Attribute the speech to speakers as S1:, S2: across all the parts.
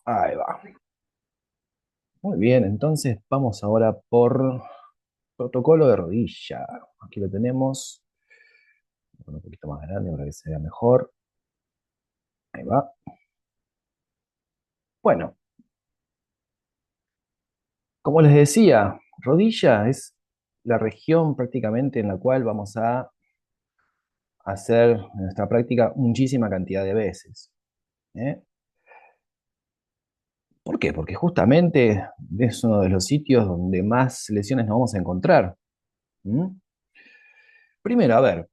S1: Ahí va. Muy bien, entonces vamos ahora por protocolo de rodilla. Aquí lo tenemos. Un poquito más grande para que se vea mejor. Ahí va. Bueno, como les decía, rodilla es la región prácticamente en la cual vamos a hacer en nuestra práctica muchísima cantidad de veces. ¿Eh? ¿Por qué? Porque justamente es uno de los sitios donde más lesiones nos vamos a encontrar. ¿Mm? Primero, a ver,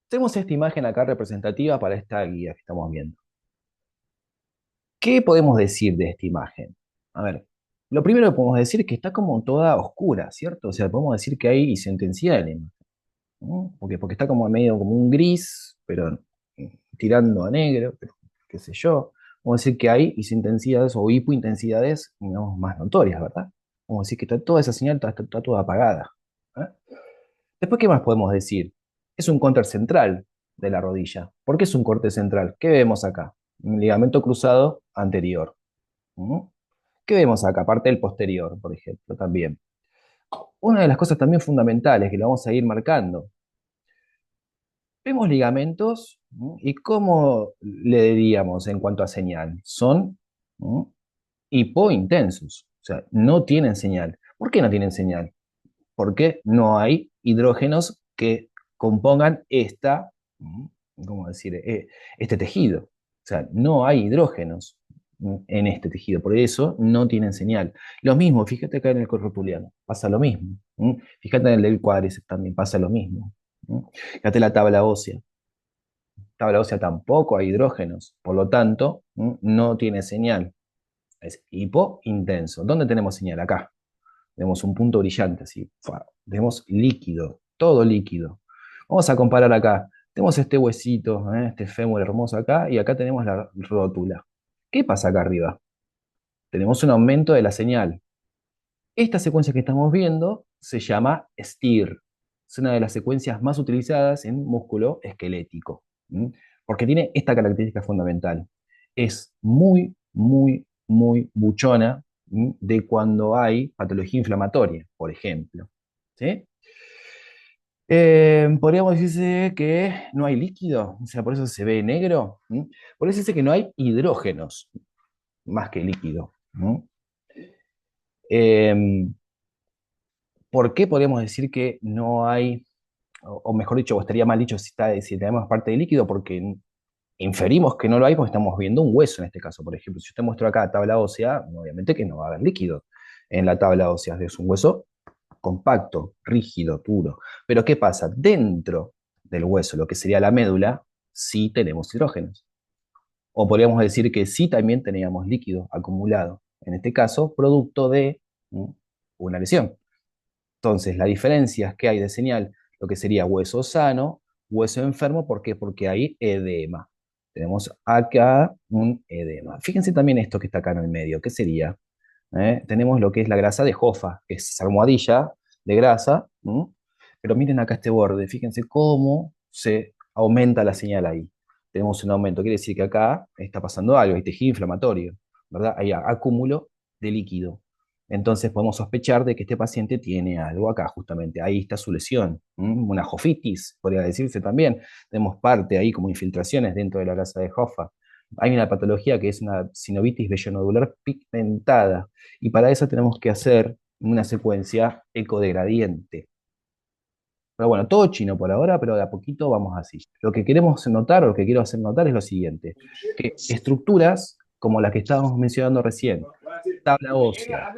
S1: tenemos esta imagen acá representativa para esta guía que estamos viendo. ¿Qué podemos decir de esta imagen? A ver, lo primero que podemos decir es que está como toda oscura, ¿cierto? O sea, podemos decir que hay isointensidad en la imagen, ¿no? Porque está como medio como un gris, pero tirando a negro, pero qué sé yo. Vamos a decir que hay isointensidades o hipointensidades, digamos, más notorias, ¿verdad? Vamos a decir que toda esa señal está toda apagada. ¿Eh? Después, ¿qué más podemos decir? Es un corte central de la rodilla. ¿Por qué es un corte central? ¿Qué vemos acá? Un ligamento cruzado anterior. ¿Mm? ¿Qué vemos acá? Parte del posterior, por ejemplo, también. Una de las cosas también fundamentales que lo vamos a ir marcando. Vemos ligamentos, ¿no? ¿Y cómo le diríamos en cuanto a señal? Son, ¿no?, hipointensos, o sea, no tienen señal. ¿Por qué no tienen señal? Porque no hay hidrógenos que compongan ¿no?, ¿cómo decir? Este tejido. O sea, no hay hidrógenos, ¿no?, en este tejido, por eso no tienen señal. Lo mismo, fíjate acá en el corropuliano, pasa lo mismo. ¿No? Fíjate en el del cuádriceps también pasa lo mismo. ¿No? Fíjate la tabla ósea tampoco hay hidrógenos, por lo tanto, no tiene señal. Es hipointenso. ¿Dónde tenemos señal? Acá. Tenemos un punto brillante, así. Tenemos líquido, todo líquido. Vamos a comparar acá. Tenemos este huesito, este fémur hermoso acá, y acá tenemos la rótula. ¿Qué pasa acá arriba? Tenemos un aumento de la señal. Esta secuencia que estamos viendo se llama STIR. Es una de las secuencias más utilizadas en músculo esquelético, ¿m? Porque tiene esta característica fundamental. Es muy, muy, muy buchona, de cuando hay patología inflamatoria, por ejemplo. ¿Sí? Podríamos decirse que no hay líquido, o sea, por eso se ve negro. Por eso dice que no hay hidrógenos, más que líquido. Eh, ¿Por qué podríamos decir que no hay, o mejor dicho, o estaría mal dicho si tenemos parte de líquido? Porque inferimos que no lo hay porque estamos viendo un hueso en este caso, por ejemplo. Si yo te muestro acá tabla ósea, obviamente que no va a haber líquido en la tabla ósea. Es un hueso compacto, rígido, duro. Pero ¿qué pasa? Dentro del hueso, lo que sería la médula, sí tenemos hidrógenos. O podríamos decir que sí también teníamos líquido acumulado. En este caso, producto de una lesión. Entonces, la diferencia que hay de señal, lo que sería hueso sano, hueso enfermo, ¿por qué? Porque hay edema. Tenemos acá un edema. Fíjense también esto que está acá en el medio, ¿qué sería? Tenemos lo que es la grasa de Hoffa, que es esa almohadilla de grasa, ¿m? Pero miren acá este borde, fíjense cómo se aumenta la señal ahí. Tenemos un aumento, quiere decir que acá está pasando algo, hay tejido inflamatorio, ¿verdad? Hay acúmulo de líquido. Entonces podemos sospechar de que este paciente tiene algo acá, justamente. Ahí está su lesión, una jofitis, podría decirse también. Tenemos parte ahí como infiltraciones dentro de la grasa de Hoffa. Hay una patología que es una sinovitis vellonodular pigmentada, y para eso tenemos que hacer una secuencia ecodegradiente. Pero bueno, todo chino por ahora, pero de a poquito vamos así. Lo que queremos notar, o lo que quiero hacer notar es lo siguiente, que estructuras como las que estábamos mencionando recién, tabla ósea,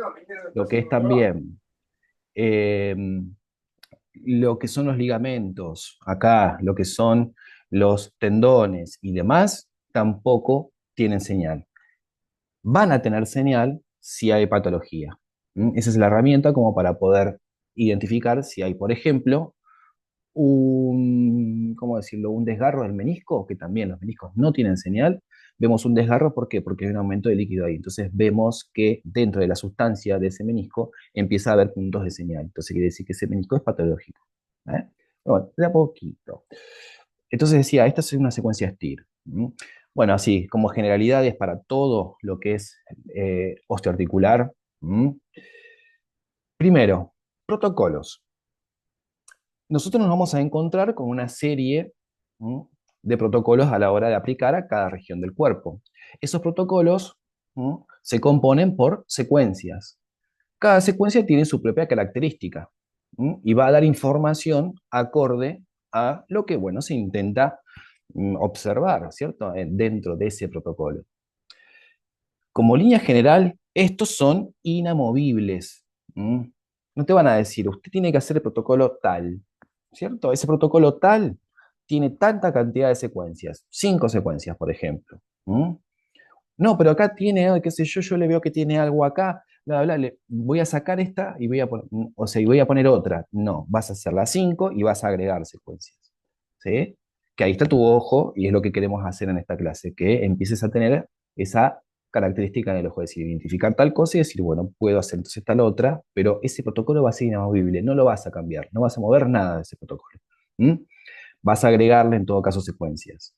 S1: lo que es también eh, lo que son los ligamentos, acá, lo que son los tendones y demás, tampoco tienen señal. Van a tener señal si hay patología. Esa es la herramienta como para poder identificar si hay, por ejemplo, ¿cómo decirlo?, un desgarro del menisco, que también los meniscos no tienen señal. Vemos un desgarro, ¿por qué? Porque hay un aumento de líquido ahí. Entonces vemos que dentro de la sustancia de ese menisco empieza a haber puntos de señal. Entonces quiere decir que ese menisco es patológico. ¿Eh? Bueno, de a poquito. Entonces decía, esta es una secuencia STIR. Bueno, así, como generalidades para todo lo que es osteoarticular. ¿Mm? Primero, protocolos. Nosotros nos vamos a encontrar con una serie, ¿m?, de protocolos a la hora de aplicar a cada región del cuerpo. Esos protocolos, ¿m?, se componen por secuencias. Cada secuencia tiene su propia característica, ¿m?, y va a dar información acorde a lo que, bueno, se intenta observar, ¿cierto? Dentro de ese protocolo. Como línea general, estos son inamovibles. ¿Mm? No te van a decir, usted tiene que hacer el protocolo tal, ¿cierto? Ese protocolo tal tiene tanta cantidad de secuencias, 5 secuencias, por ejemplo. ¿Mm? No, pero acá tiene, qué sé yo, yo le veo que tiene algo acá, bla, bla, voy a sacar esta y voy a poner, o sea, y voy a poner otra. No, vas a hacer las 5 y vas a agregar secuencias. ¿Sí? Que ahí está tu ojo y es lo que queremos hacer en esta clase, que empieces a tener esa característica del ojo, es decir, identificar tal cosa y decir, bueno, puedo hacer entonces tal otra, pero ese protocolo va a ser inamovible, no lo vas a cambiar, no vas a mover nada de ese protocolo. ¿Mm? Vas a agregarle en todo caso secuencias.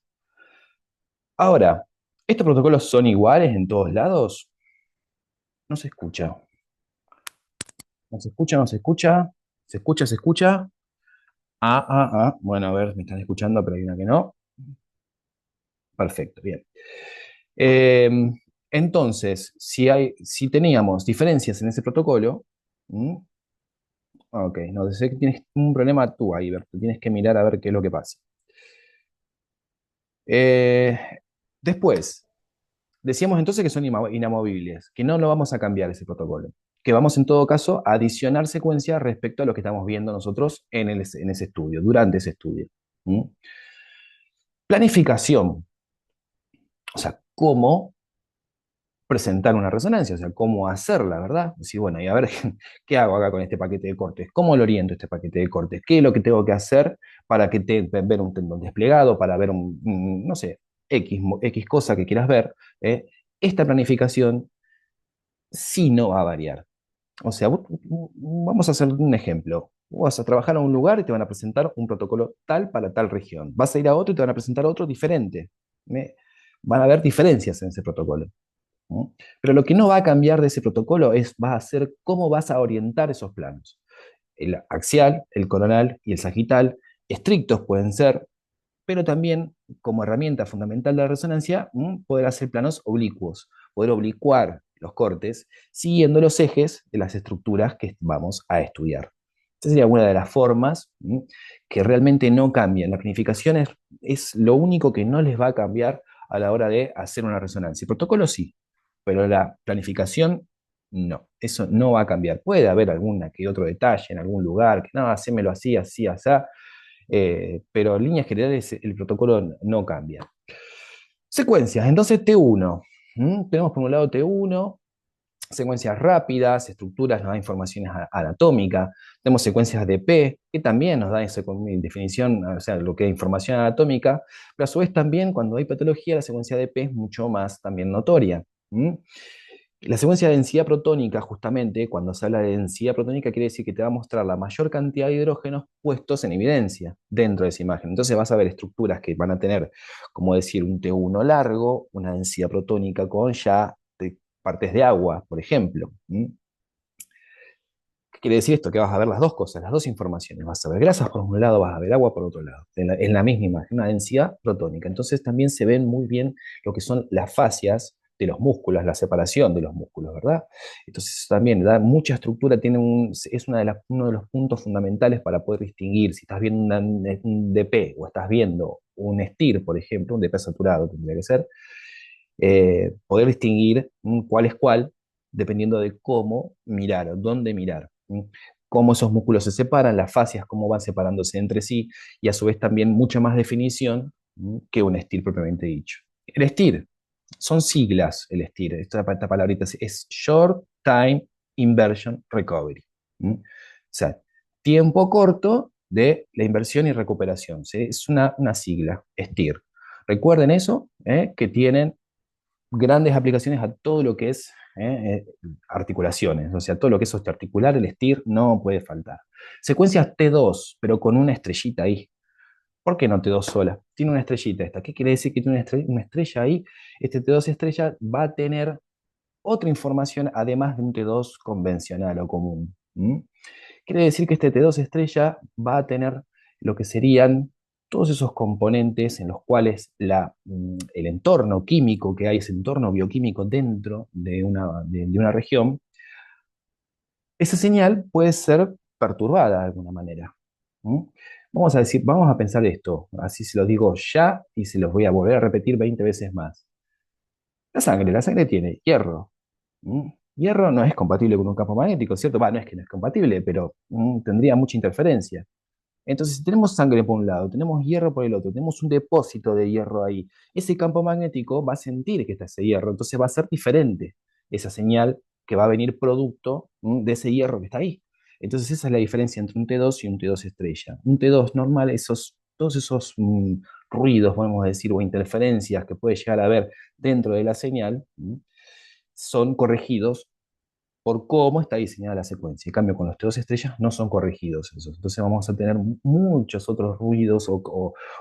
S1: Ahora, ¿estos protocolos son iguales en todos lados? No se escucha. No se escucha, no se escucha. Se escucha, se escucha. Bueno, a ver, me están escuchando, pero hay una que no. Perfecto, bien. Eh, entonces, si teníamos diferencias en ese protocolo, ¿m? Ok, no sé que tienes un problema tú ahí, Berto. Tienes que mirar a ver qué es lo que pasa. Eh, después, decíamos entonces que son inamovibles, que no lo vamos a cambiar ese protocolo, que vamos en todo caso a adicionar secuencias respecto a lo que estamos viendo nosotros en ese estudio, durante ese estudio. ¿Mm? Planificación, o sea, cómo presentar una resonancia, o sea, cómo hacerla, ¿verdad? Decir, bueno, y a ver, ¿qué hago acá con este paquete de cortes? ¿Cómo lo oriento este paquete de cortes? ¿Qué es lo que tengo que hacer para ver un tendón desplegado, para ver no sé, X cosa que quieras ver? Esta planificación sí no va a variar. O sea, vamos a hacer un ejemplo. Vos vas a trabajar a un lugar y te van a presentar un protocolo tal para tal región. Vas a ir a otro y te van a presentar otro diferente. Van a haber diferencias en ese protocolo. ¿No? Pero lo que no va a cambiar de ese protocolo va a ser cómo vas a orientar esos planos. El axial, el coronal y el sagital, estrictos pueden ser, pero también como herramienta fundamental de la resonancia, poder hacer planos oblicuos, poder oblicuar los cortes siguiendo los ejes de las estructuras que vamos a estudiar. Esa sería una de las formas que realmente no cambian. La planificación es lo único que no les va a cambiar a la hora de hacer una resonancia. El protocolo sí, pero la planificación no. Eso no va a cambiar. Puede haber alguna que otro detalle en algún lugar, que no, hacémelo así, así, así, pero en líneas generales el protocolo no cambia. Secuencias, entonces T1. Tenemos por un lado T1, secuencias rápidas, estructuras nos da informaciones anatómicas. Tenemos secuencias de P, que también nos da definición, o sea, lo que es información anatómica, pero a su vez también cuando hay patología la secuencia de P es mucho más también notoria. La secuencia de densidad protónica, justamente, cuando se habla de densidad protónica, quiere decir que te va a mostrar la mayor cantidad de hidrógenos puestos en evidencia dentro de esa imagen. Entonces vas a ver estructuras que van a tener, como decir, un T1 largo, una densidad protónica con ya partes de agua, por ejemplo. ¿Qué quiere decir esto? Que vas a ver las dos cosas, las dos informaciones. Vas a ver grasas por un lado, vas a ver agua por otro lado, en la misma imagen, una densidad protónica. Entonces también se ven muy bien lo que son las fascias de los músculos, la separación de los músculos, ¿verdad? Entonces eso también da mucha estructura, es uno de los puntos fundamentales para poder distinguir si estás viendo un DP o estás viendo un STIR, por ejemplo, un DP saturado tendría que ser, poder distinguir cuál es cuál, dependiendo de cómo mirar, dónde mirar, cómo esos músculos se separan, las fascias, cómo van separándose entre sí, y a su vez también mucha más definición que un STIR propiamente dicho. El STIR, son siglas, el STIR, esta palabrita es Short Time Inversion Recovery. O sea, tiempo corto de la inversión y recuperación. ¿Sí? Es una sigla, STIR. Recuerden eso, que tienen grandes aplicaciones a todo lo que es articulaciones, o sea, todo lo que es osteoarticular, el STIR no puede faltar. Secuencias T2, pero con una estrellita ahí. ¿Por qué no T2 sola? Tiene una estrellita esta. ¿Qué quiere decir que tiene una estrella ahí? Este T2 estrella va a tener otra información además de un T2 convencional o común. Quiere decir que este T2 estrella va a tener lo que serían todos esos componentes en los cuales el entorno químico que hay, ese entorno bioquímico dentro de una región, esa señal puede ser perturbada de alguna manera. ¿Mm? Vamos a decir, vamos a pensar esto, así se lo digo ya y se los voy a volver a repetir 20 veces más. La sangre tiene hierro. ¿Mm? Hierro no es compatible con un campo magnético, ¿cierto? No es que no es compatible, pero tendría mucha interferencia. Entonces, si tenemos sangre por un lado, tenemos hierro por el otro, tenemos un depósito de hierro ahí, ese campo magnético va a sentir que está ese hierro, entonces va a ser diferente esa señal que va a venir producto de ese hierro que está ahí. Entonces, esa es la diferencia entre un T2 y un T2 estrella. Un T2 normal, todos esos ruidos, podemos decir, o interferencias que puede llegar a haber dentro de la señal, son corregidos por cómo está diseñada la secuencia. En cambio, con los T2 estrellas no son corregidos esos. Entonces vamos a tener muchos otros ruidos o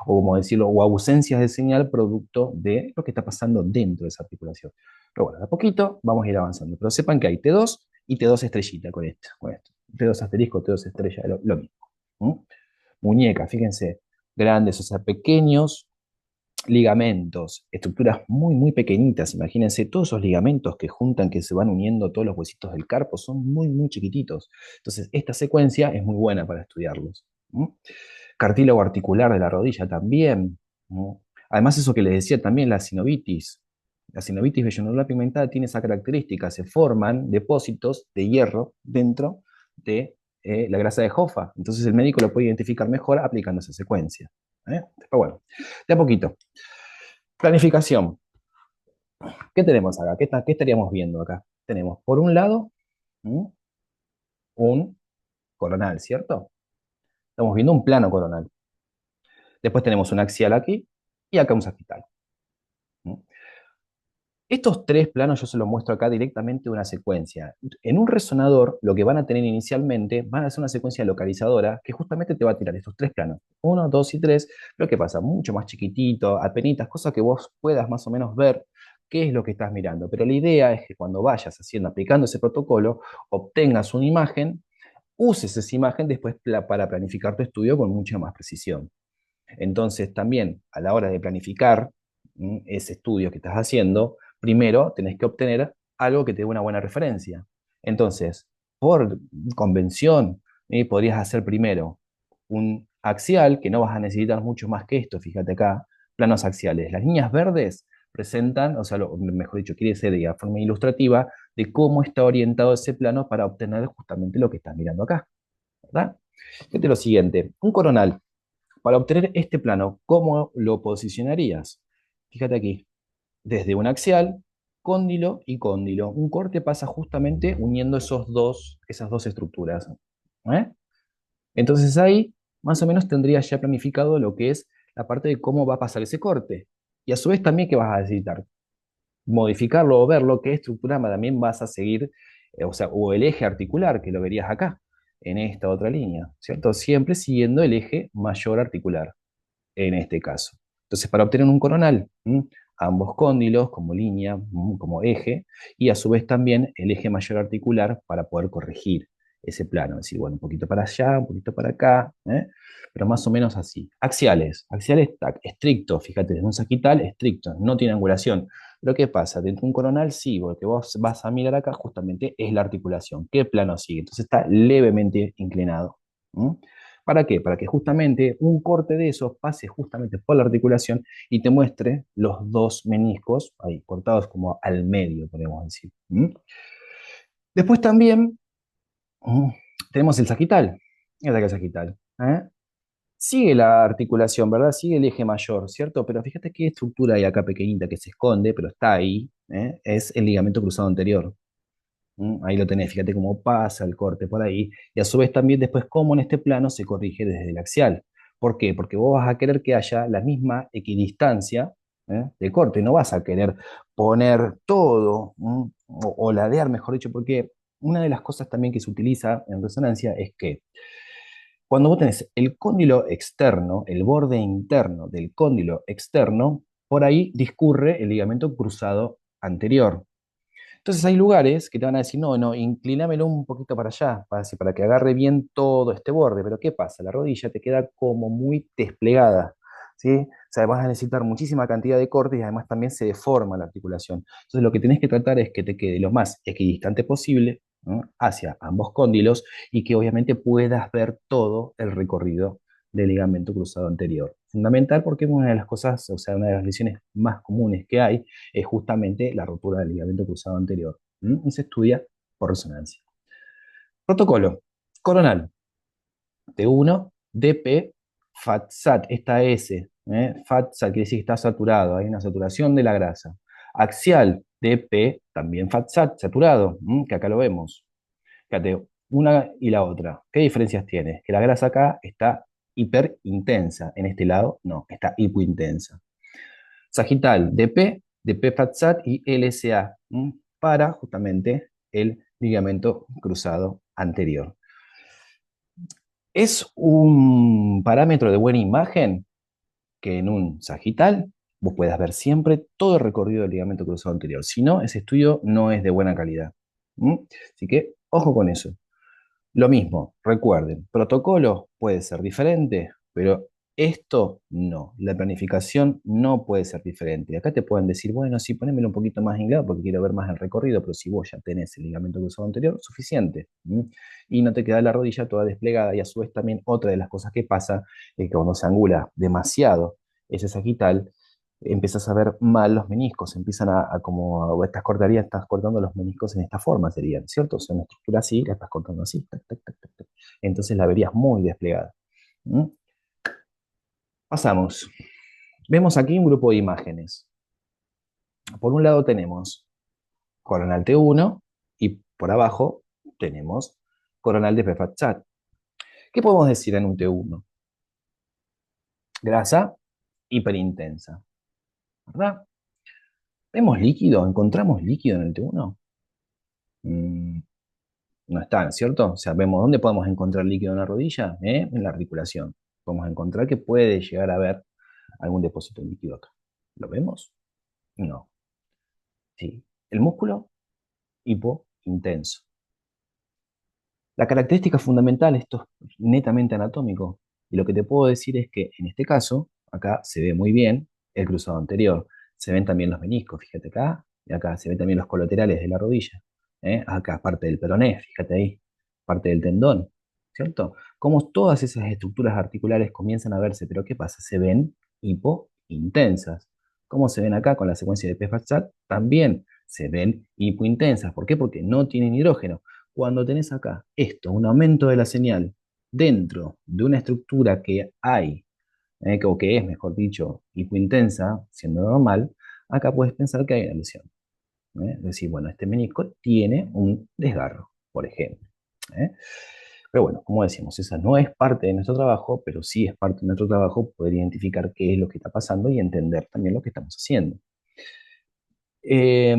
S1: como decirlo, o ausencias de señal producto de lo que está pasando dentro de esa articulación. Pero bueno, de a poquito vamos a ir avanzando. Pero sepan que hay T2 y T2 estrellita con esto. Con esto. T2 asterisco, T2 estrella, lo mismo. ¿Mm? Muñecas, fíjense, grandes, o sea, pequeños ligamentos, estructuras muy, muy pequeñitas. Imagínense, todos esos ligamentos que juntan, que se van uniendo todos los huesitos del carpo, son muy, muy chiquititos. Entonces, esta secuencia es muy buena para estudiarlos. ¿Mm? Cartílago articular de la rodilla también. ¿Mm? Además, eso que les decía también, la sinovitis. La sinovitis vellonodular pigmentada tiene esa característica, se forman depósitos de hierro dentro de la grasa de Hoffa. Entonces el médico lo puede identificar mejor aplicando esa secuencia. Pero bueno, de a poquito. Planificación. ¿Qué tenemos acá? ¿Qué estaríamos viendo acá? Tenemos, por un lado, ¿mm? un coronal, ¿cierto? Estamos viendo un plano coronal. Después tenemos un axial aquí y acá un sagital. ¿Mm? Estos tres planos yo se los muestro acá directamente de una secuencia. En un resonador, lo que van a tener inicialmente, van a ser una secuencia localizadora que justamente te va a tirar estos tres planos. Uno, dos y tres, pero ¿qué pasa? Mucho más chiquitito, apenitas, cosas que vos puedas más o menos ver qué es lo que estás mirando. Pero la idea es que cuando vayas aplicando ese protocolo, obtengas una imagen, uses esa imagen después para planificar tu estudio con mucha más precisión. Entonces, también a la hora de planificar ese estudio que estás haciendo, primero tenés que obtener algo que te dé una buena referencia. Entonces, por convención, podrías hacer primero un axial, que no vas a necesitar mucho más que esto, fíjate acá, planos axiales. Las líneas verdes presentan, o sea, mejor dicho, quiere ser de forma ilustrativa de cómo está orientado ese plano para obtener justamente lo que estás mirando acá, ¿verdad? Fíjate lo siguiente, un coronal. Para obtener este plano, ¿cómo lo posicionarías? Fíjate aquí, desde un axial, cóndilo y cóndilo. Un corte pasa justamente uniendo esas dos estructuras. ¿Eh? Entonces ahí, más o menos, tendrías ya planificado lo que es la parte de cómo va a pasar ese corte. Y a su vez también que vas a necesitar modificarlo o verlo, qué estructura también vas a seguir, o sea, o el eje articular, que lo verías acá, en esta otra línea, ¿cierto? Siempre siguiendo el eje mayor articular en este caso. Entonces, para obtener un coronal, ambos cóndilos como línea, como eje, y a su vez también el eje mayor articular para poder corregir ese plano. Es decir, bueno, un poquito para allá, un poquito para acá, pero más o menos así. Axiales estrictos, fíjate, desde un sagital estricto, no tiene angulación. Pero ¿qué pasa? Dentro de un coronal sí, porque vos vas a mirar acá justamente es la articulación. ¿Qué plano sigue? Entonces está levemente inclinado. ¿Para qué? Para que justamente un corte de esos pase justamente por la articulación y te muestre los dos meniscos ahí cortados como al medio, podemos decir. Después también mm, tenemos el sagital. Mira acá el sagital. Sigue la articulación, ¿verdad? Sigue el eje mayor, ¿cierto? Pero fíjate qué estructura hay acá pequeñita que se esconde, pero está ahí. Es el ligamento cruzado anterior. Ahí lo tenés, fíjate cómo pasa el corte por ahí. Y a su vez también después cómo en este plano se corrige desde el axial. ¿Por qué? Porque vos vas a querer que haya la misma equidistancia de corte. No vas a querer poner todo o ladear, mejor dicho, porque una de las cosas también que se utiliza en resonancia es que Cuando vos tenés el cóndilo externo, el borde interno del cóndilo externo, por ahí discurre el ligamento cruzado anterior. Entonces hay lugares que te van a decir, no, no, inclinámelo un poquito para allá, para que agarre bien todo este borde. Pero ¿qué pasa? La rodilla te queda como muy desplegada, ¿sí? O sea, vas a necesitar muchísima cantidad de corte y además también se deforma la articulación. Entonces lo que tenés que tratar es que te quede lo más equidistante posible, ¿no?, hacia ambos cóndilos y que obviamente puedas ver todo el recorrido del ligamento cruzado anterior. Fundamental porque una de las cosas, o sea, una de las lesiones más comunes que hay es justamente la rotura del ligamento cruzado anterior. Y se estudia por resonancia. Protocolo. Coronal. T1, DP, FATSAT, esta S. FATSAT quiere decir que está saturado, hay una saturación de la grasa. Axial, DP, también FATSAT, saturado, que acá lo vemos. Fíjate, una y la otra. ¿Qué diferencias tiene? Que la grasa acá está hiperintensa, en este lado no, está hipointensa. Sagital, DP, DP FATSAT y LSA, para justamente el ligamento cruzado anterior. Es un parámetro de buena imagen que en un sagital vos puedas ver siempre todo el recorrido del ligamento cruzado anterior. Si no, ese estudio no es de buena calidad. Así que ojo con eso. Lo mismo, recuerden, protocolo puede ser diferente, pero esto no. La planificación no puede ser diferente. Acá te pueden decir, bueno, sí, ponémelo un poquito más hinglado porque quiero ver más el recorrido, pero si vos ya tenés el ligamento cruzado anterior, suficiente. Y no te queda la rodilla toda desplegada. Y a su vez también otra de las cosas que pasa es que cuando se angula demasiado ese sagital, empiezas a ver mal los meniscos, empiezan a como estás cortando los meniscos en esta forma, serían, ¿cierto? O sea, una estructura así, la estás cortando así, tac, tac, tac, tac, tac. Entonces la verías muy desplegada. ¿Mm? Pasamos. Vemos aquí un grupo de imágenes. Por un lado tenemos coronal T1 y por abajo tenemos coronal de Pefachat. ¿Qué podemos decir en un T1? Grasa hiperintensa, ¿verdad? ¿Vemos líquido? ¿Encontramos líquido en el T1? No están, ¿cierto? O sea, vemos dónde podemos encontrar líquido en la rodilla, en la articulación. Podemos encontrar que puede llegar a haber algún depósito líquido acá. ¿Lo vemos? No. Sí. El músculo hipointenso. La característica fundamental, esto es netamente anatómico, y lo que te puedo decir es que en este caso, acá se ve muy bien el cruzado anterior, se ven también los meniscos, fíjate acá, y acá se ven también los colaterales de la rodilla, acá parte del peroné, fíjate ahí, parte del tendón, ¿cierto? Como todas esas estructuras articulares comienzan a verse, pero ¿qué pasa? Se ven hipointensas. ¿Cómo se ven acá con la secuencia de PFASAT? También se ven hipointensas. ¿Por qué? Porque no tienen hidrógeno. Cuando tenés acá esto, un aumento de la señal dentro de una estructura que hay, o que es, mejor dicho, hipointensa, siendo normal, acá puedes pensar que hay una lesión. Es decir, bueno, este menisco tiene un desgarro, por ejemplo. ¿eh? Pero bueno, como decimos, esa no es parte de nuestro trabajo, pero sí es parte de nuestro trabajo poder identificar qué es lo que está pasando y entender también lo que estamos haciendo. Eh,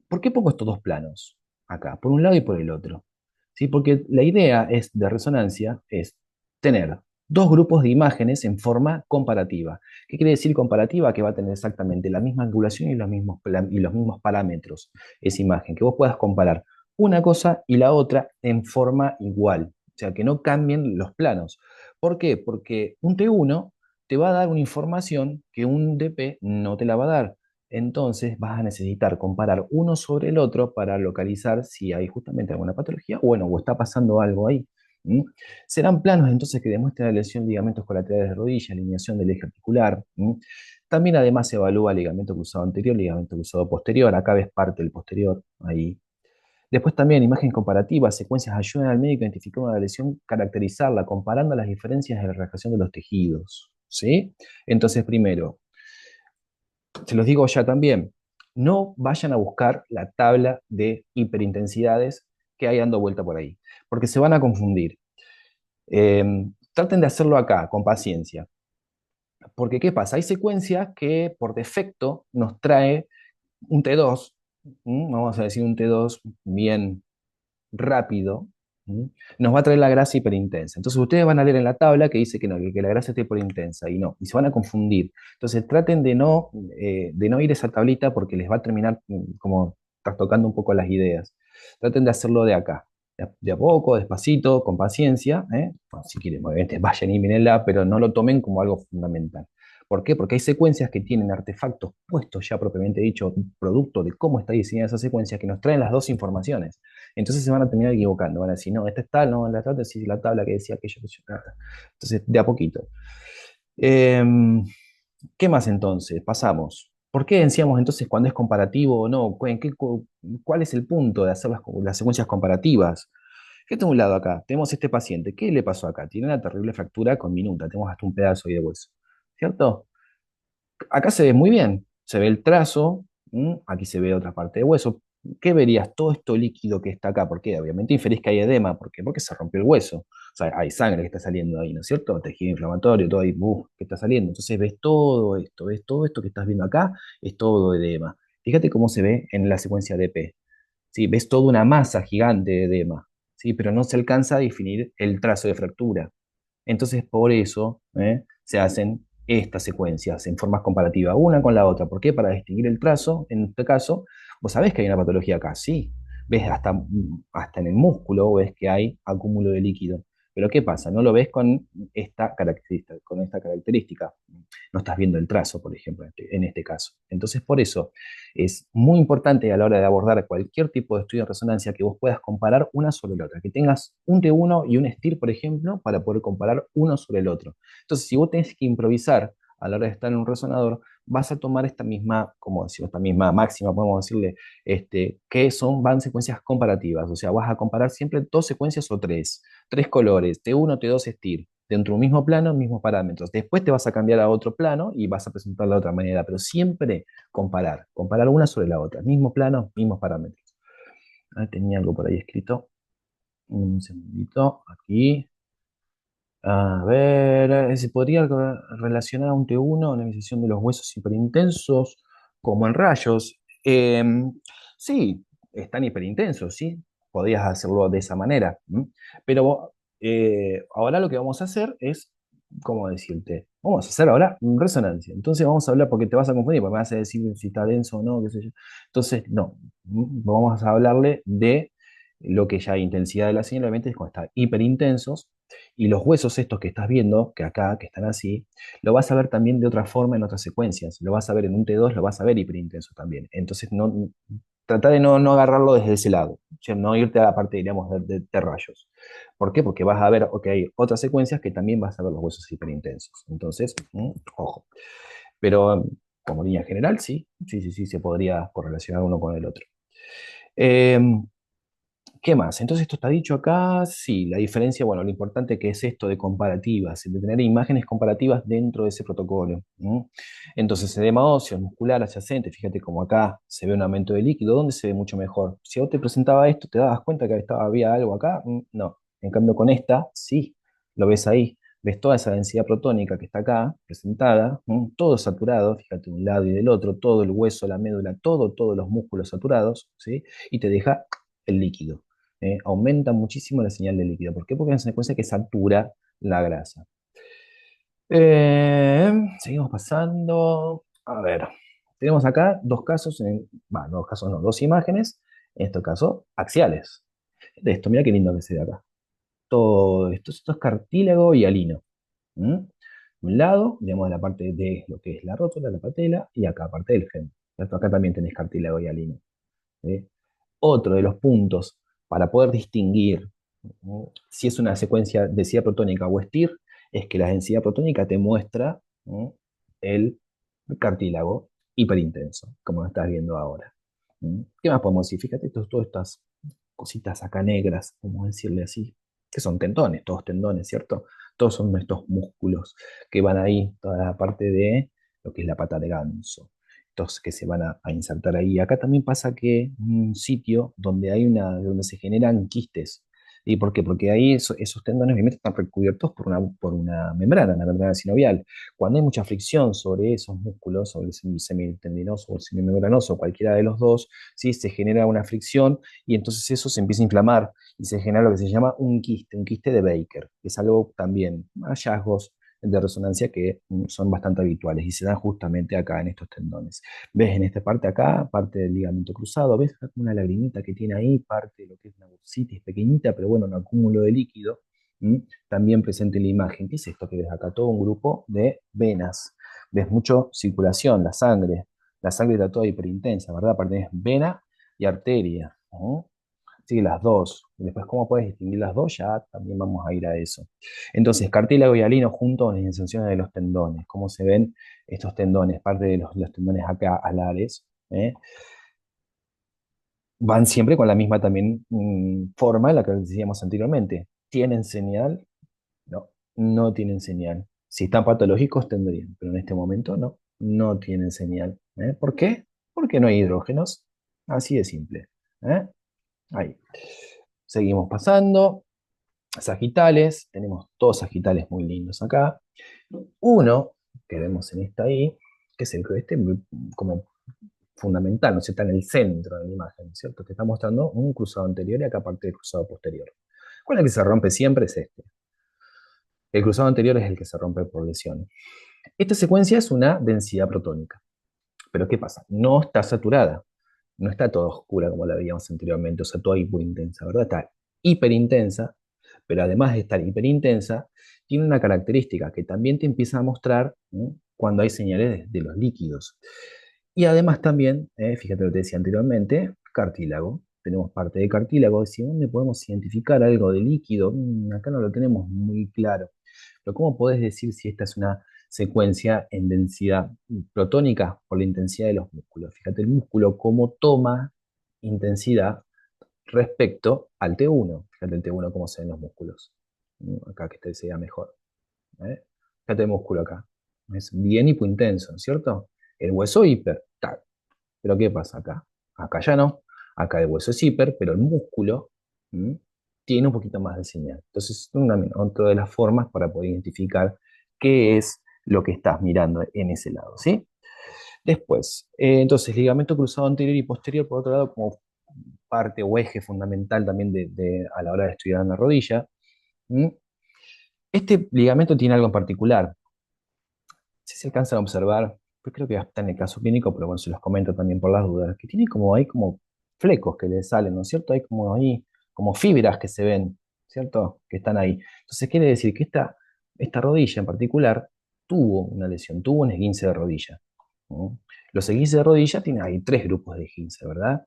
S1: ¿Por qué pongo estos dos planos acá, por un lado y por el otro? ¿Sí? Porque la idea de resonancia es tener dos grupos de imágenes en forma comparativa. ¿Qué quiere decir comparativa? Que va a tener exactamente la misma angulación y los mismos parámetros esa imagen, que vos puedas comparar una cosa y la otra en forma igual, o sea, que no cambien los planos. ¿Por qué? Porque un T1 te va a dar una información que un DP no te la va a dar. Entonces vas a necesitar comparar uno sobre el otro para localizar si hay justamente alguna patología o está pasando algo ahí. ¿Mm? Serán planos entonces que demuestren la lesión de ligamentos colaterales de rodilla, alineación del eje articular. También además se evalúa ligamento cruzado anterior, ligamento cruzado posterior. Acá ves parte del posterior ahí. Después también imagen comparativa, secuencias ayudan al médico a identificar una lesión, caracterizarla, comparando las diferencias de la relajación de los tejidos. ¿Sí? Entonces, primero, se los digo ya también, no vayan a buscar la tabla de hiperintensidades que hay dando vuelta por ahí, porque se van a confundir. Eh, Traten de hacerlo acá, con paciencia. Porque, ¿qué pasa? Hay secuencias que por defecto nos trae un T2, vamos a decir un T2 bien rápido, ¿Mm? Nos va a traer la grasa hiperintensa. Entonces ustedes van a leer en la tabla que dice que no, que la grasa está hiperintensa y no, y se van a confundir. Entonces traten de no ir a esa tablita porque les va a terminar como trastocando un poco las ideas. Traten de hacerlo de acá, de a poco, despacito, con paciencia. Bueno, si quieren, obviamente vayan y mírenla, pero no lo tomen como algo fundamental. ¿Por qué? Porque hay secuencias que tienen artefactos puestos ya propiamente dicho, producto de cómo está diseñada esa secuencia, que nos traen las dos informaciones. Entonces se van a terminar equivocando, van a decir, no, esta es tal, no, la trata, sí, la tabla que decía aquello, que yo trata. Entonces, de a poquito. Eh, ¿Qué más entonces? Pasamos. ¿Por qué decíamos entonces cuando es comparativo o no? ¿Cuál es el punto de hacer las secuencias comparativas? ¿Qué tengo un lado acá? Tenemos este paciente. ¿Qué le pasó acá? Tiene una terrible fractura con minuta. Tenemos hasta un pedazo ahí de hueso. ¿Cierto? Acá se ve muy bien, se ve el trazo, aquí se ve otra parte de hueso. ¿Qué verías? Todo esto líquido que está acá, ¿por qué? Obviamente inferís que hay edema, ¿por qué? Porque se rompió el hueso. O sea, hay sangre que está saliendo ahí, ¿no es cierto? Tejido inflamatorio, todo ahí, que está saliendo. Entonces ves todo esto que estás viendo acá, es todo edema. Fíjate cómo se ve en la secuencia de P. ¿Sí? Ves toda una masa gigante de edema, ¿sí? Pero no se alcanza a definir el trazo de fractura. Entonces, por eso se hacen estas secuencias en formas comparativas, una con la otra. ¿Por qué? Para distinguir el trazo. En este caso, vos sabés que hay una patología acá, sí. Ves hasta en el músculo, ves que hay acúmulo de líquido. Pero ¿qué pasa? No lo ves con esta característica, con esta característica. No estás viendo el trazo, por ejemplo, en este caso. Entonces, por eso es muy importante a la hora de abordar cualquier tipo de estudio de resonancia que vos puedas comparar una sobre la otra, que tengas un T1 y un STIR, por ejemplo, para poder comparar uno sobre el otro. Entonces, si vos tenés que improvisar a la hora de estar en un resonador, vas a tomar esta misma, como decimos, esta misma máxima, podemos decirle, van secuencias comparativas. O sea, vas a comparar siempre dos secuencias o tres colores, T1, T2, STIR dentro de un mismo plano, mismos parámetros. Después te vas a cambiar a otro plano y vas a presentarla de otra manera, pero siempre comparar una sobre la otra, mismo plano, mismos parámetros. Ah, tenía algo por ahí escrito. Un segundito, aquí. A ver, ¿se podría relacionar a un T1 una iniciación de los huesos hiperintensos como en rayos? Sí, están hiperintensos, ¿sí? Podrías hacerlo de esa manera. Pero ahora lo que vamos a hacer es, ¿cómo decirte? Vamos a hacer ahora resonancia. Entonces vamos a hablar, porque te vas a confundir, porque me vas a decir si está denso o no, qué sé yo. Entonces, no, vamos a hablarle de lo que ya hay intensidad de la señal, obviamente es cuando están hiperintensos y los huesos estos que estás viendo, que acá, que están así, lo vas a ver también de otra forma en otras secuencias. Lo vas a ver en un T2, lo vas a ver hiperintenso también. Entonces, trata de no agarrarlo desde ese lado, o sea, no irte a la parte, diríamos, de rayos. ¿Por qué? Porque vas a ver, ok, otras secuencias que también vas a ver los huesos hiperintensos. Entonces, ojo. Pero como línea general, sí, sí, sí, sí, se podría correlacionar uno con el otro. Eh, ¿Qué más? Entonces, esto está dicho acá. Sí, la diferencia, bueno, lo importante que es esto de comparativas, de tener imágenes comparativas dentro de ese protocolo. Entonces, edema óseo, muscular, adyacente, fíjate como acá se ve un aumento de líquido. ¿Dónde se ve mucho mejor? Si a vos te presentaba esto, ¿te dabas cuenta que había algo acá? No. En cambio, con esta, sí, lo ves ahí. Ves toda esa densidad protónica que está acá, presentada, todo saturado, fíjate de un lado y del otro, todo el hueso, la médula, todos los músculos saturados, ¿sí? Y te deja el líquido. Aumenta muchísimo la señal de líquido. ¿Por qué? Porque es una secuencia que satura la grasa. Seguimos pasando. A ver, tenemos acá dos casos, dos casos no, dos imágenes, en este caso axiales. De esto, mira qué lindo que se ve acá. Todo esto es cartílago y alino. ¿Mm? Un lado, digamos, la parte de lo que es la rótula, la patela, y acá, parte del fémur. Acá también tenés cartílago y alino. ¿Sí? Otro de los puntos para poder distinguir, ¿no?, si es una secuencia de densidad protónica o STIR, es que la densidad protónica te muestra, ¿no?, el cartílago hiperintenso, como lo estás viendo ahora. ¿Qué más podemos decir? Fíjate, todas estas cositas acá negras, vamos a decirle así, que son tendones, todos tendones, ¿cierto? Todos son estos músculos que van ahí, toda la parte de lo que es la pata de ganso, estos que se van a insertar ahí. Acá también pasa que un sitio donde donde se generan quistes, ¿Y por qué? Porque ahí esos tendones obviamente están recubiertos por una membrana, la membrana sinovial. Cuando hay mucha fricción sobre esos músculos, sobre el semitendinoso o el semimembranoso, cualquiera de los dos, ¿sí? Se genera una fricción y entonces eso se empieza a inflamar y se genera lo que se llama un quiste de Baker, que es algo también, hallazgos de resonancia que son bastante habituales y se dan justamente acá en estos tendones. ¿Ves en esta parte acá, parte del ligamento cruzado? ¿Ves acá como una lagrimita que tiene ahí, parte de lo que es una bursitis pequeñita, pero bueno, un acúmulo de líquido, ¿m? También presente en la imagen? ¿Qué es esto que ves acá? Todo un grupo de venas. ¿Ves mucho circulación, la sangre? La sangre está toda hiperintensa, ¿verdad? Aparte es vena y arteria, ¿no? Sí, las dos. Después, ¿cómo puedes distinguir las dos? Ya también vamos a ir a eso. Entonces, cartílago y alino junto con las inserciones de los tendones. ¿Cómo se ven estos tendones? Parte de los tendones acá alares, ¿eh? Van siempre con la misma también forma, la que decíamos anteriormente. ¿Tienen señal? No, no tienen señal. Si están patológicos tendrían, pero en este momento no, no tienen señal. ¿Por qué? Porque no hay hidrógenos. Así de simple. ¿eh? Ahí. Seguimos pasando. Sagitales, tenemos dos sagitales muy lindos acá. Uno, que vemos en esta ahí, que es el que este como fundamental, ¿no? Está en el centro de la imagen, ¿cierto? Que está mostrando un cruzado anterior y acá parte del cruzado posterior. ¿Cuál es el que se rompe siempre? Es este. El cruzado anterior es el que se rompe por lesión. Esta secuencia es una densidad protónica. Pero ¿qué pasa? No está saturada. No está toda oscura como la veíamos anteriormente, o sea, toda hiperintensa, ¿verdad? Está hiperintensa, pero además de estar hiperintensa, tiene una característica que también te empieza a mostrar, ¿no? Cuando hay señales de los líquidos. Y además también, fíjate lo que te decía anteriormente, cartílago. Tenemos parte de cartílago. Si dónde podemos identificar algo de líquido, acá no lo tenemos muy claro. Pero ¿cómo podés decir si esta es una secuencia en densidad protónica por la intensidad de los músculos? Fíjate el músculo cómo toma intensidad respecto al T1. Fíjate el T1 cómo se ven los músculos. Acá que este se vea mejor. ¿eh? Fíjate el músculo acá. Es bien hipointenso, ¿cierto? El hueso hiper, tal. Pero ¿qué pasa acá? Acá ya no. Acá el hueso es hiper, pero el músculo tiene un poquito más de señal. Entonces, otra de las formas para poder identificar qué es lo que estás mirando en ese lado, ¿sí? Después, entonces, ligamento cruzado anterior y posterior, por otro lado, como parte o eje fundamental también a la hora de estudiar en la rodilla. ¿m? Este ligamento tiene algo en particular. Si se alcanza a observar, pues creo que está en el caso clínico, pero bueno, se los comento también por las dudas, que tiene como, hay como flecos que le salen, ¿no es cierto? Hay como ahí, como fibras que se ven, ¿cierto? Que están ahí. Entonces quiere decir que esta rodilla en particular tuvo una lesión, tuvo un esguince de rodilla. ¿no? Los esguinces de rodilla tienen, hay tres grupos de esguince, ¿verdad?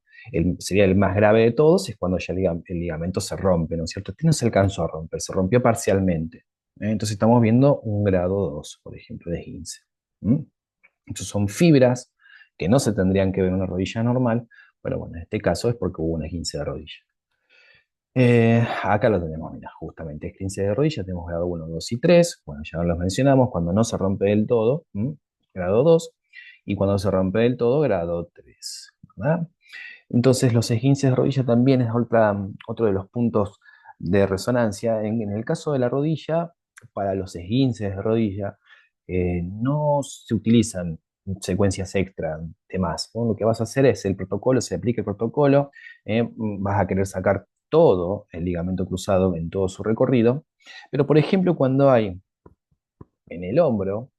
S1: Sería el más grave de todos, es cuando ya el ligamento se rompe, ¿no es cierto? Este no se alcanzó a romper, se rompió parcialmente. Entonces estamos viendo un grado 2, por ejemplo, de esguince. ¿Mm? Entonces son fibras que no se tendrían que ver en una rodilla normal, pero bueno, en este caso es porque hubo un esguince de rodilla. Acá lo tenemos, mira, justamente esguince de rodilla, tenemos grado 1, 2 y 3. Bueno, ya no los mencionamos, cuando no se rompe del todo, grado 2, y cuando se rompe del todo, grado 3. ¿verdad? Entonces, los esguinces de rodilla también es otro de los puntos de resonancia. En el caso de la rodilla, para los esguinces de rodilla, no se utilizan secuencias extra de más. ¿no? Lo que vas a hacer es el protocolo, se aplica el protocolo, vas a querer sacar todo el ligamento cruzado en todo su recorrido, pero por ejemplo, cuando hay en el hombro,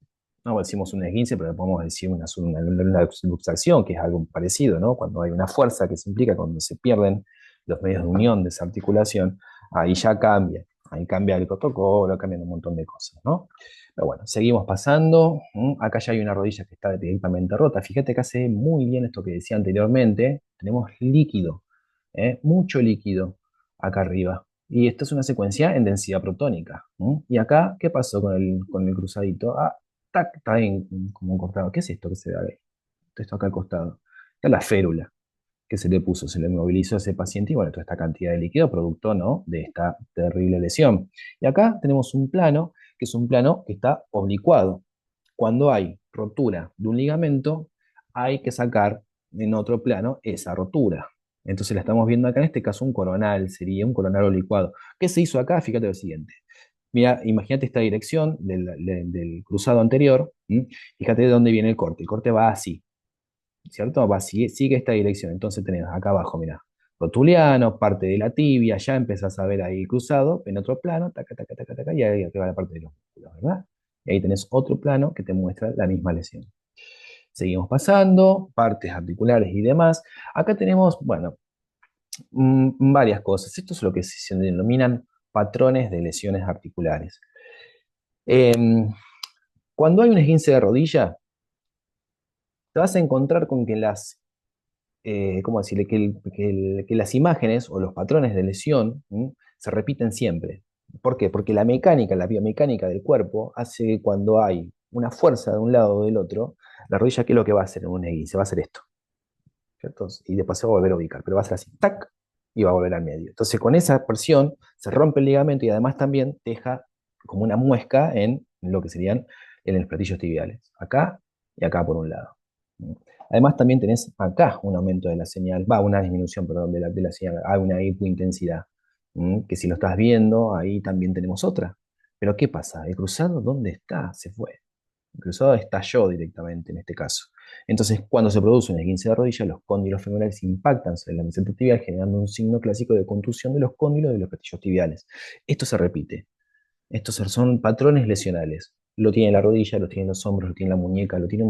S1: no decimos un esguince, pero le podemos decir una subluxación, que es algo parecido, ¿no? Cuando hay una fuerza que se implica cuando se pierden los medios de unión de esa articulación, ahí ya cambia. Ahí cambia el protocolo, cambian un montón de cosas, ¿no? Pero bueno, seguimos pasando. Acá ya hay una rodilla que está directamente rota. Fíjate que hace muy bien esto que decía anteriormente. Tenemos líquido, mucho líquido acá arriba. Y esto es una secuencia en densidad protónica. Y acá, ¿qué pasó con el cruzadito? Ah, tac, está bien como cortado. ¿Qué es esto que se ve ahí? Esto acá al costado. Esta es la férula que se le puso, se le movilizó a ese paciente y bueno, toda esta cantidad de líquido producto, ¿no? De esta terrible lesión. Y acá tenemos un plano, que es un plano que está oblicuado. Cuando hay rotura de un ligamento, hay que sacar en otro plano esa rotura. Entonces la estamos viendo acá, en este caso un coronal, sería un coronal licuado. ¿Qué se hizo acá? Fíjate lo siguiente. Mira, imagínate esta dirección del cruzado anterior. ¿M? Fíjate de dónde viene el corte. El corte va así, ¿cierto? Sigue esta dirección. Entonces tenés acá abajo, mira, rotuliano, parte de la tibia, ya empezás a ver ahí cruzado, en otro plano, taca, taca, taca, taca, y ahí te va la parte de los músculos, ¿verdad? Y ahí tenés otro plano que te muestra la misma lesión. Seguimos pasando, partes articulares y demás. Acá tenemos, bueno, varias cosas. Esto es lo que se denominan patrones de lesiones articulares. Em, Cuando hay un esguince de rodilla, te vas a encontrar con que ¿cómo decirle? Que las imágenes o los patrones de lesión se repiten siempre. ¿Por qué? Porque la mecánica, la biomecánica del cuerpo hace que cuando hay una fuerza de un lado o del otro, la rodilla, ¿qué es lo que va a hacer en un esguince? Va a hacer esto, ¿cierto? Y después se va a volver a ubicar, pero va a ser así, tac, y va a volver al medio. Entonces, con esa presión se rompe el ligamento y además también deja como una muesca en lo que serían en los platillos tibiales, acá y acá por un lado. Además, también tenés acá un aumento de la señal, una disminución, perdón, de la señal, hay una hipointensidad, que si lo estás viendo, ahí también tenemos otra. Pero ¿qué pasa? ¿El cruzado dónde está? Se fue. El cruzado estalló directamente en este caso. Entonces, cuando se produce un esguince de rodilla, los cóndilos femorales impactan sobre la meseta tibial, generando un signo clásico de contusión de los cóndilos de los platillos tibiales. Esto se repite. Estos son patrones lesionales. Lo tiene la rodilla, lo tiene los hombros, lo tiene la muñeca, lo tiene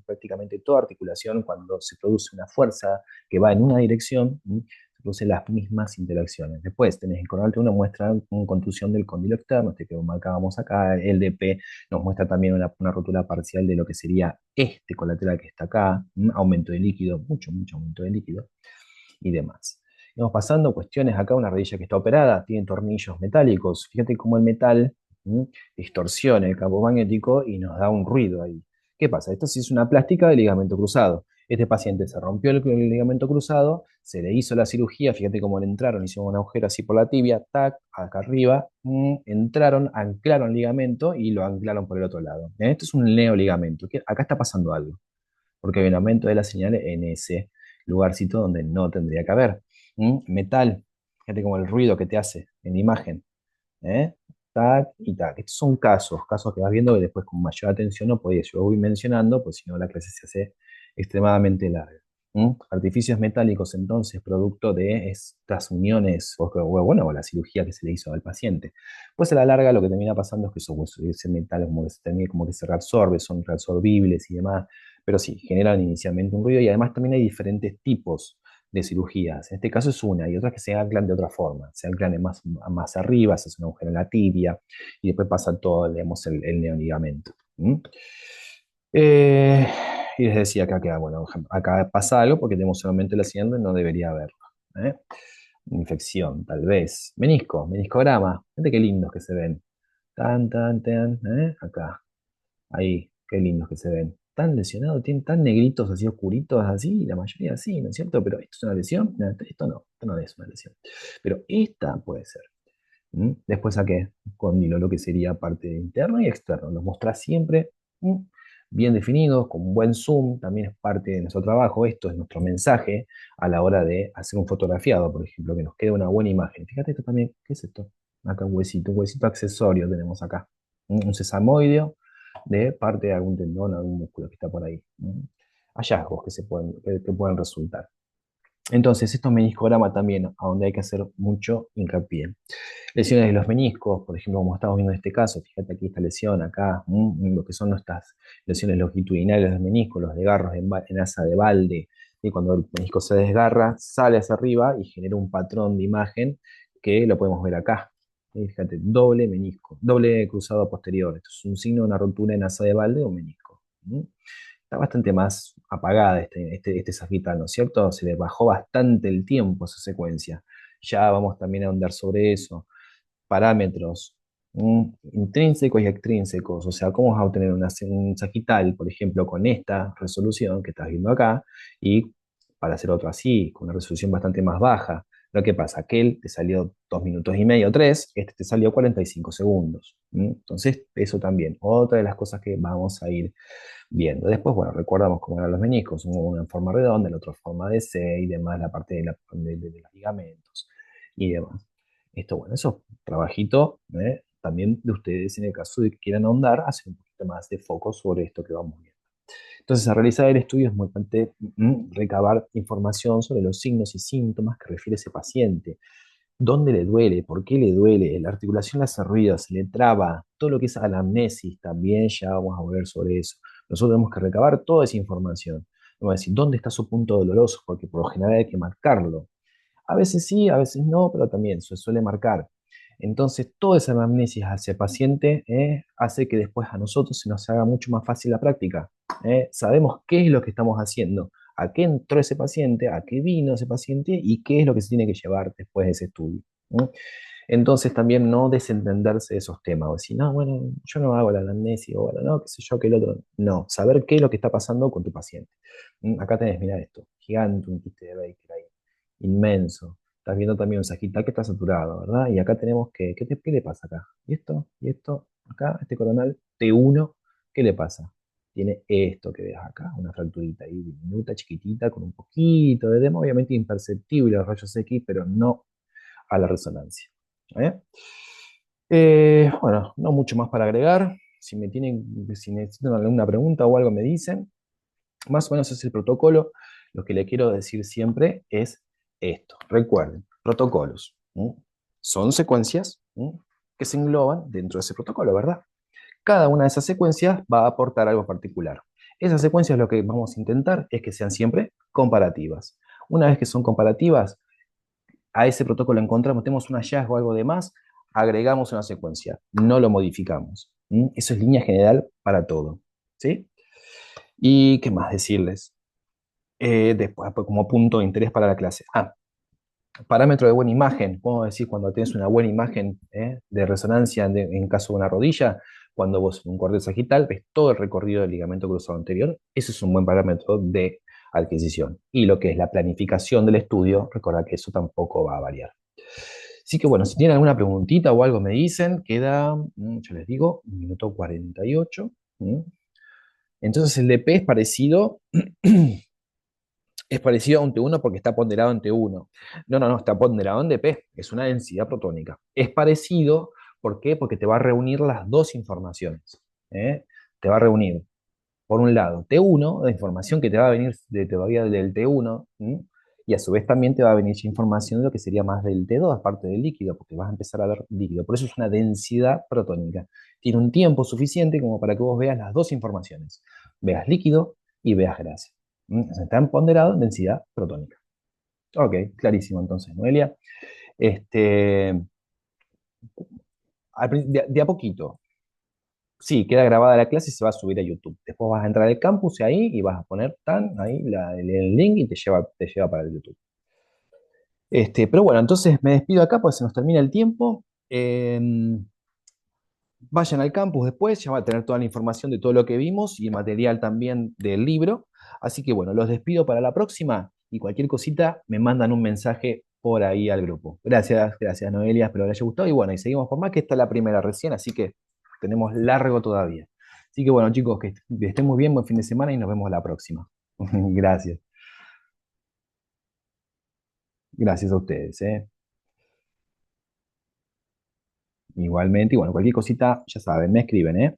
S1: prácticamente toda articulación. Cuando se produce una fuerza que va en una dirección, se producen las mismas interacciones. Después tenés el coronal una muestra una contusión del cóndilo externo, este que marcábamos acá. El DP nos muestra también una rotura parcial de lo que sería este colateral que está acá, aumento de líquido, mucho, mucho aumento de líquido y demás. Vamos pasando cuestiones acá, una rodilla que está operada, tiene tornillos metálicos. Fíjate cómo el metal distorsiona el campo magnético y nos da un ruido ahí. ¿Qué pasa? Esto sí es una plástica de ligamento cruzado. Este paciente se rompió el ligamento cruzado, se le hizo la cirugía, fíjate cómo le entraron, hicimos un agujero así por la tibia, tac, acá arriba, entraron, anclaron el ligamento y lo anclaron por el otro lado. Esto es un neoligamento. Acá está pasando algo porque hay un aumento de las señales en ese lugarcito donde no tendría que haber. Metal, fíjate como el ruido que te hace en imagen. ¿Eh? Tac y tac. Estos son casos que vas viendo que después con mayor atención no podés. Yo voy mencionando, pues si no la clase se hace extremadamente larga. Artificios metálicos, entonces, producto de estas uniones, bueno, o la cirugía que se le hizo al paciente. Pues a la larga lo que termina pasando es que ese metal como que se termina como que se reabsorbe, son reabsorbibles y demás, pero sí, generan inicialmente un ruido y además también hay diferentes tipos de cirugías. En este caso es una, y otras que se anclan de otra forma. Se anclan más arriba, se hace un agujero en la tibia, y después pasa todo, digamos, el neoligamento. Eh, y les decía acá que, bueno, acá pasa algo porque tenemos solamente la señal y no debería haberlo. ¿Eh? Infección, tal vez. Meniscograma. Fíjate qué lindos que se ven. Tan, tan, tan, acá. Ahí, qué lindos que se ven. Tan lesionados, tienen tan negritos, así oscuritos, así, la mayoría así, ¿no es cierto? Pero esto es una lesión. No, esto no es una lesión. Pero esta puede ser. Después saqué cóndilo, lo que sería parte interno y externo. Los mostrás siempre bien definidos, con un buen zoom. También es parte de nuestro trabajo. Esto es nuestro mensaje a la hora de hacer un fotografiado, por ejemplo, que nos quede una buena imagen. Fíjate esto también. ¿Qué es esto? Acá un huesito accesorio tenemos acá. Un sesamoideo de parte de algún tendón, algún músculo que está por ahí. Hallazgos que pueden resultar. Entonces, estos meniscogramas también, a donde hay que hacer mucho hincapié. Lesiones de los meniscos, por ejemplo, como estamos viendo en este caso, fíjate aquí esta lesión, acá, lo que son nuestras lesiones longitudinales del menisco, los desgarros en asa de balde, y cuando el menisco se desgarra, sale hacia arriba y genera un patrón de imagen que lo podemos ver acá. Fíjate, doble menisco, doble cruzado posterior. Esto es un signo de una rotura en asa de balde o menisco. Está bastante más apagada este sagital, ¿no es cierto? Se le bajó bastante el tiempo a esa secuencia. Ya vamos también a ahondar sobre eso. Parámetros intrínsecos y extrínsecos, o sea, cómo vas a obtener un sagital, por ejemplo, con esta resolución que estás viendo acá, y para hacer otro así, con una resolución bastante más baja. Lo que pasa, aquel te salió 2 minutos y medio, tres, este te salió 45 segundos. Entonces, eso también, otra de las cosas que vamos a ir viendo. Después, bueno, recordamos cómo eran los meniscos, uno en forma redonda, el otro en forma de C y demás, la parte de los ligamentos y demás. Esto, bueno, eso es trabajito también de ustedes en el caso de que quieran ahondar, hacer un poquito más de foco sobre esto que vamos viendo. Entonces, al realizar el estudio es muy importante recabar información sobre los signos y síntomas que refiere ese paciente. ¿Dónde le duele? ¿Por qué le duele? La articulación le hace ruido, se le traba, todo lo que es anamnesis también ya vamos a volver sobre eso. Nosotros tenemos que recabar toda esa información. Vamos a decir, ¿dónde está su punto doloroso? Porque por lo general hay que marcarlo. A veces sí, a veces no, pero también se suele marcar. Entonces, toda esa anamnesis hacia el paciente hace que después a nosotros se nos haga mucho más fácil la práctica. Sabemos qué es lo que estamos haciendo, a qué entró ese paciente, a qué vino ese paciente y qué es lo que se tiene que llevar después de ese estudio. Entonces también no desentenderse de esos temas, o decir, no, bueno, yo no hago la anamnesis, o bueno, no, qué sé yo, que el otro. No, saber qué es lo que está pasando con tu paciente. Acá tenés, mira esto, gigante, un quiste de Baker ahí, inmenso. Estás viendo también un sagital que está saturado, ¿verdad? Y acá tenemos que, ¿qué le pasa acá? Y esto, acá, este coronal T1, ¿qué le pasa? Tiene esto que ves acá, una fracturita ahí diminuta, chiquitita, con un poquito de edema, obviamente imperceptible a los rayos X, pero no a la resonancia. ¿Eh? Bueno, no mucho más para agregar. Si necesitan alguna pregunta o algo me dicen. Más o menos es el protocolo. Lo que le quiero decir siempre es esto. Recuerden, protocolos. Son secuencias que se engloban dentro de ese protocolo, ¿verdad? Cada una de esas secuencias va a aportar algo particular. Esas secuencias lo que vamos a intentar es que sean siempre comparativas. Una vez que son comparativas, a ese protocolo encontramos, tenemos un hallazgo o algo de más, agregamos una secuencia, no lo modificamos. Eso es línea general para todo. ¿Sí? ¿Y qué más decirles? Después, pues, como punto de interés para la clase. Parámetro de buena imagen. Podemos decir cuando tienes una buena imagen de resonancia en caso de una rodilla, cuando vos un corte sagital ves todo el recorrido del ligamento cruzado anterior, eso es un buen parámetro de adquisición. Y lo que es la planificación del estudio, recuerda que eso tampoco va a variar. Así que bueno, si tienen alguna preguntita o algo me dicen, queda, yo les digo, 1 minuto 48. Entonces el DP es parecido, es parecido a un T1 porque está ponderado en T1. No, está ponderado en DP, es una densidad protónica. Es parecido, ¿por qué? Porque te va a reunir las dos informaciones. Te va a reunir, por un lado, T1, la información que te va a venir todavía del T1, y a su vez también te va a venir información de lo que sería más del T2, aparte del líquido, porque vas a empezar a ver líquido. Por eso es una densidad protónica. Tiene un tiempo suficiente como para que vos veas las dos informaciones. Veas líquido y veas grasa. Está ponderado en densidad protónica. Ok, clarísimo entonces, Noelia. Este, de a poquito, sí, queda grabada la clase y se va a subir a YouTube. Después vas a entrar al campus y ahí y vas a poner ahí el link y te lleva para el YouTube. Pero bueno, entonces me despido acá porque se nos termina el tiempo. Vayan al campus después, ya va a tener toda la información de todo lo que vimos y el material también del libro. Así que bueno, los despido para la próxima y cualquier cosita me mandan un mensaje por ahí al grupo. Gracias Noelia, espero les haya gustado y bueno, y seguimos por más que esta es la primera recién, así que tenemos largo todavía. Así que bueno chicos, que estén muy bien, buen fin de semana y nos vemos la próxima. Gracias, gracias a ustedes. Igualmente, y bueno, cualquier cosita, ya saben, me escriben, ¿eh?